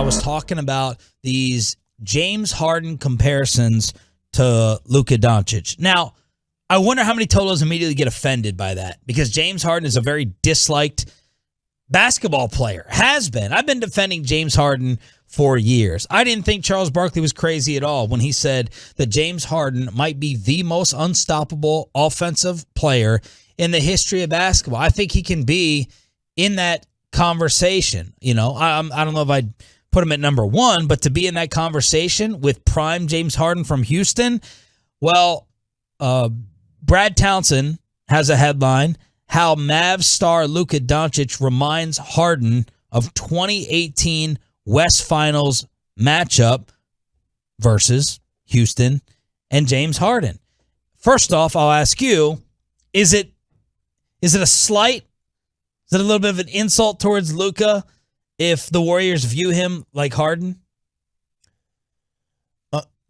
was talking about these James Harden comparisons to Luka Doncic. Now, I wonder how many Tolos immediately get offended by that, because James Harden is a very disliked basketball player. Has been. I've been defending James Harden for years. I didn't think Charles Barkley was crazy at all when he said that James Harden might be the most unstoppable offensive player in the history of basketball. I think he can be in that conversation. I don't know if I'd put him at number one, but to be in that conversation with prime James Harden from Houston, well, Brad Townsend has a headline, how Mavs star Luka Doncic reminds Harden of 2018 West Finals matchup versus Houston and James Harden. First off, I'll ask you, is it a slight? Is it a little bit of an insult towards Luka if the Warriors view him like Harden?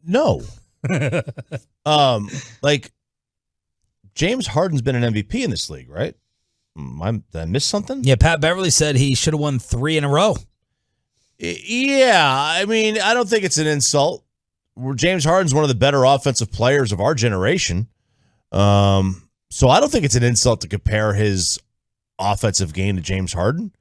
No. James Harden's been an MVP in this league, right? Did I miss something? Yeah, Pat Beverly said he should have won 3 in a row. Yeah, I mean, I don't think it's an insult. James Harden's one of the better offensive players of our generation. So I don't think it's an insult to compare his offensive game to James Harden.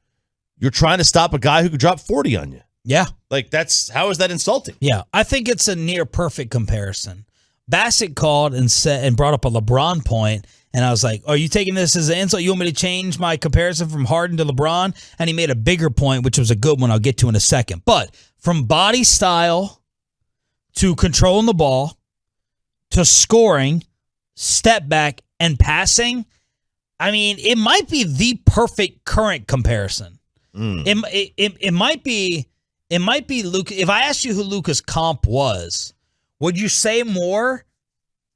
You're trying to stop a guy who could drop 40 on you. Yeah. How is that insulting? Yeah, I think it's a near perfect comparison. Bassett called and brought up a LeBron point, and I was like, are you taking this as an insult? You want me to change my comparison from Harden to LeBron? And he made a bigger point, which was a good one I'll get to in a second. But from body style to controlling the ball to scoring, step back, and passing, I mean, it might be the perfect current comparison. It might be Luka. If I asked you who Luka's comp was, would you say more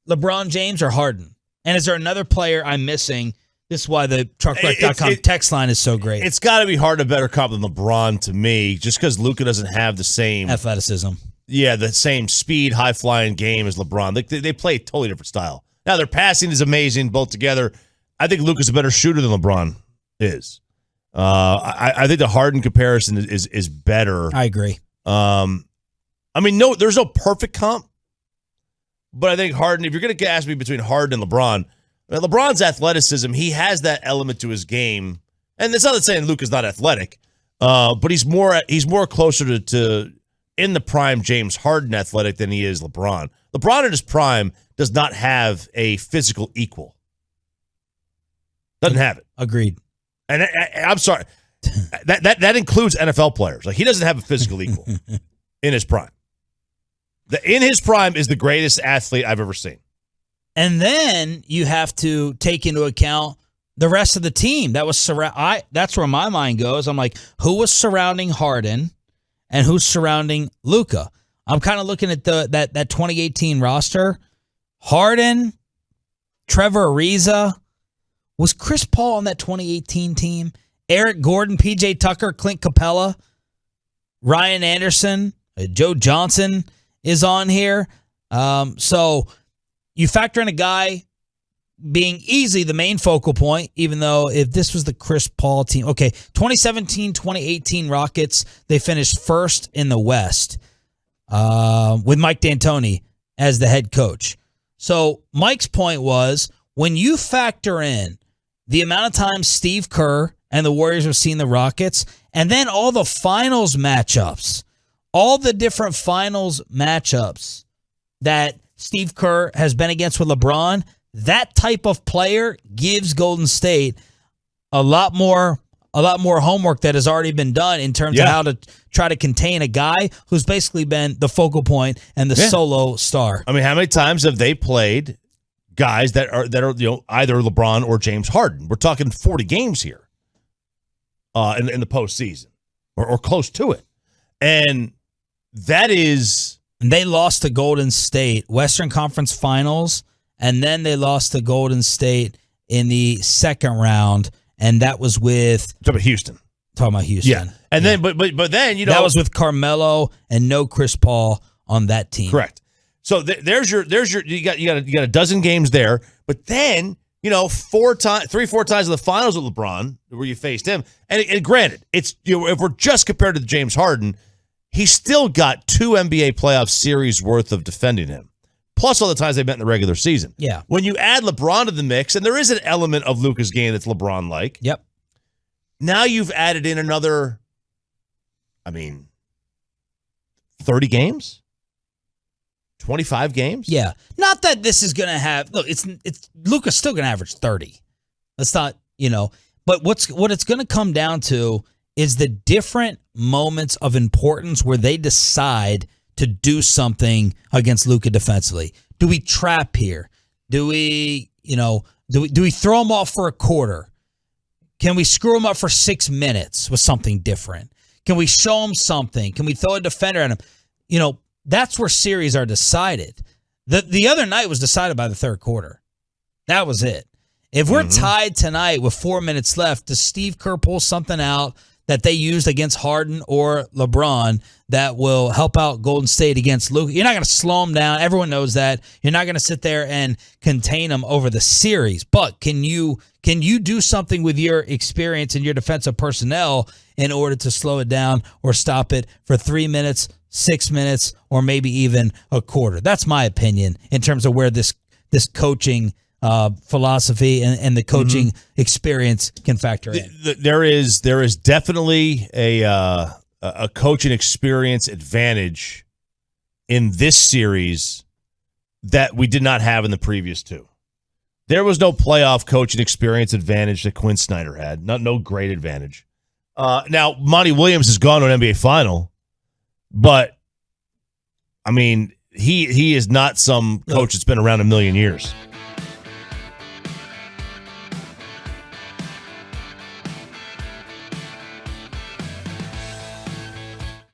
LeBron James or Harden? And is there another player I'm missing? This is why the truckbreak.com text line is so great. It's got to be hard to better comp than LeBron to me, just because Luka doesn't have the same athleticism. Yeah, the same speed, high-flying game as LeBron. They play a totally different style. Now, their passing is amazing both together. I think Luka's a better shooter than LeBron is. I think the Harden comparison is better. I agree. There's no perfect comp. But I think Harden, if you're going to ask me between Harden and LeBron, LeBron's athleticism, he has that element to his game. And it's not saying Luka's not athletic, but he's more closer to in the prime James Harden athletic than he is LeBron. LeBron in his prime does not have a physical equal. Doesn't have it. Agreed. And I'm sorry. That includes NFL players. He doesn't have a physical equal in his prime. In his prime is the greatest athlete I've ever seen. And then you have to take into account the rest of the team that was that's where my mind goes. I'm like, who was surrounding Harden and who's surrounding Luka? I'm kind of looking at that 2018 roster. Harden, Trevor Ariza. Was Chris Paul on that 2018 team? Eric Gordon, PJ Tucker, Clint Capella, Ryan Anderson, Joe Johnson is on here. So you factor in a guy being easily the main focal point, even though if this was the Chris Paul team. Okay, 2017-2018 Rockets, they finished first in the West with Mike D'Antoni as the head coach. So Mike's point was, when you factor in the amount of times Steve Kerr and the Warriors have seen the Rockets, and then all the finals matchups, all the different finals matchups that Steve Kerr has been against with LeBron, that type of player gives Golden State a lot more homework that has already been done in terms of how to try to contain a guy who's basically been the focal point and the solo star. I mean, how many times have they played guys that are either LeBron or James Harden? We're talking 40 games here in the postseason or close to it. And that is... They lost to Golden State, Western Conference Finals, and then they lost to Golden State in the second round, and that was with... Talking about Houston. Yeah. And then, but then, that was with Carmelo and no Chris Paul on that team. Correct. So there's your you got a dozen games there, but then 3-4 times in the finals with LeBron where you faced him, and granted, it's if we're just compared to James Harden, he still got 2 NBA playoff series worth of defending him, plus all the times they met in the regular season. Yeah. When you add LeBron to the mix, and there is an element of Luka's game that's LeBron-like. Yep. Now you've added in another, 30 games? 25 games? Yeah. Not that this is going to have, look, it's Luka's still going to average 30. That's not, but what it's going to come down to is the different moments of importance where they decide to do something against Luka defensively. Do we trap here? Do we throw him off for a quarter? Can we screw him up for 6 minutes with something different? Can we show him something? Can we throw a defender at him? That's where series are decided. The other night was decided by the third quarter. That was it. If we're tied tonight with 4 minutes left, does Steve Kerr pull something out that they used against Harden or LeBron that will help out Golden State against Luka? You're not going to slow them down. Everyone knows that. You're not going to sit there and contain them over the series. But can you do something with your experience and your defensive personnel in order to slow it down or stop it for 3 minutes, 6 minutes, or maybe even a quarter? That's my opinion in terms of where this coaching philosophy and the coaching experience can factor in. There is definitely a coaching experience advantage in this series that we did not have in the previous two. There was no playoff coaching experience advantage that Quinn Snyder had. No great advantage. Now, Monty Williams has gone to an NBA final, but he is not some coach that's been around a million years.